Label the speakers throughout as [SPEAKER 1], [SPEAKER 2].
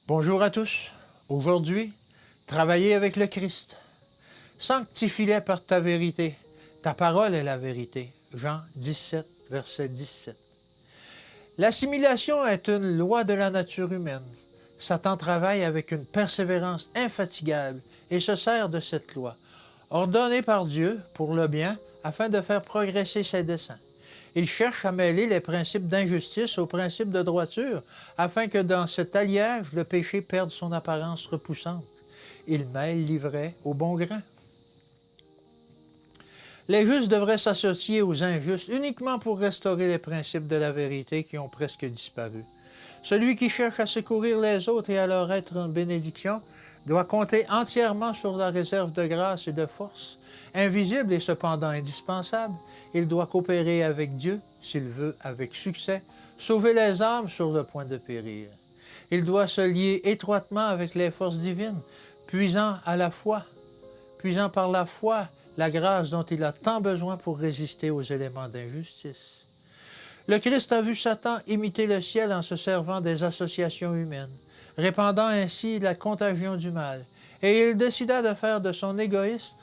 [SPEAKER 1] Bonjour à tous. Aujourd'hui, travailler avec le Christ. Sanctifie-les par ta vérité. Ta parole est la vérité. Jean 17, verset 17. L'assimilation est une loi de la nature humaine. Satan travaille avec une persévérance infatigable et se sert de cette loi, ordonnée par Dieu pour le bien, afin de faire progresser ses desseins. Il cherche à mêler les principes d'injustice aux principes de droiture, afin que dans cet alliage, le péché perde son apparence repoussante. Il mêle l'ivraie au bon grain. Les justes devraient s'associer aux injustes uniquement pour restaurer les principes de la vérité qui ont presque disparu. Celui qui cherche à secourir les autres et à leur être une bénédiction doit compter entièrement sur la réserve de grâce et de force. Invisible et cependant indispensable, il doit coopérer avec Dieu, s'il veut, avec succès, sauver les âmes sur le point de périr. Il doit se lier étroitement avec les forces divines, puisant par la foi la grâce dont il a tant besoin pour résister aux éléments d'injustice. Le Christ a vu Satan imiter le ciel en se servant des associations humaines, répandant ainsi la contagion du mal, et il décida de faire de son Église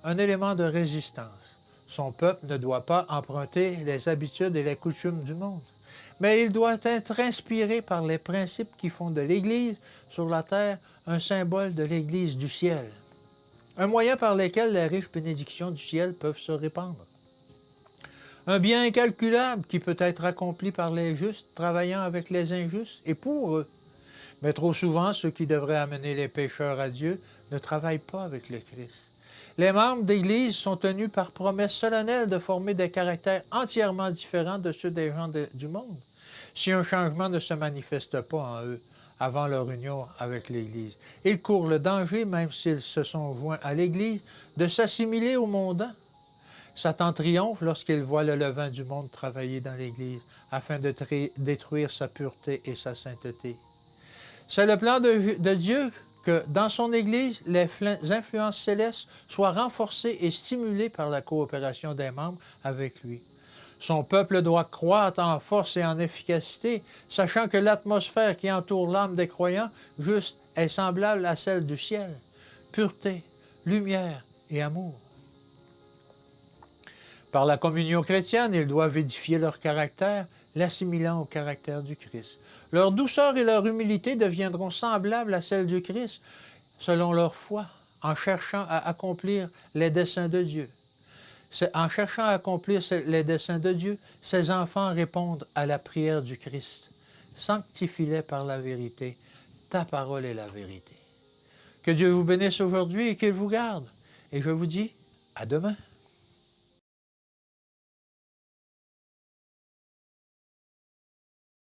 [SPEAKER 1] un élément de résistance. Son peuple ne doit pas emprunter les habitudes et les coutumes du monde, mais il doit être inspiré par les principes qui font de l'Église sur la terre un symbole de l'Église du ciel, un moyen par lequel les riches bénédictions du ciel peuvent se répandre. Un bien incalculable qui peut être accompli par les justes travaillant avec les injustes et pour eux. Mais trop souvent, ceux qui devraient amener les pécheurs à Dieu ne travaillent pas avec le Christ. Les membres d'Église sont tenus par promesse solennelle de former des caractères entièrement différents de ceux des gens du monde, si un changement ne se manifeste pas en eux avant leur union avec l'Église. Ils courent le danger, même s'ils se sont joints à l'Église, de s'assimiler aux mondains. Satan triomphe lorsqu'il voit le levain du monde travailler dans l'Église afin de détruire sa pureté et sa sainteté. C'est le plan de Dieu que dans son Église, les influences célestes soient renforcées et stimulées par la coopération des membres avec lui. Son peuple doit croître en force et en efficacité, sachant que l'atmosphère qui entoure l'âme des croyants justes est semblable à celle du ciel. Pureté, lumière et amour. Par la communion chrétienne, ils doivent édifier leur caractère, l'assimilant au caractère du Christ. Leur douceur et leur humilité deviendront semblables à celles du Christ, selon leur foi, en cherchant à accomplir les desseins de Dieu. En cherchant à accomplir les desseins de Dieu, ces enfants répondent à la prière du Christ. Sanctifie-les par la vérité. Ta parole est la vérité. Que Dieu vous bénisse aujourd'hui et qu'il vous garde. Et je vous dis à demain.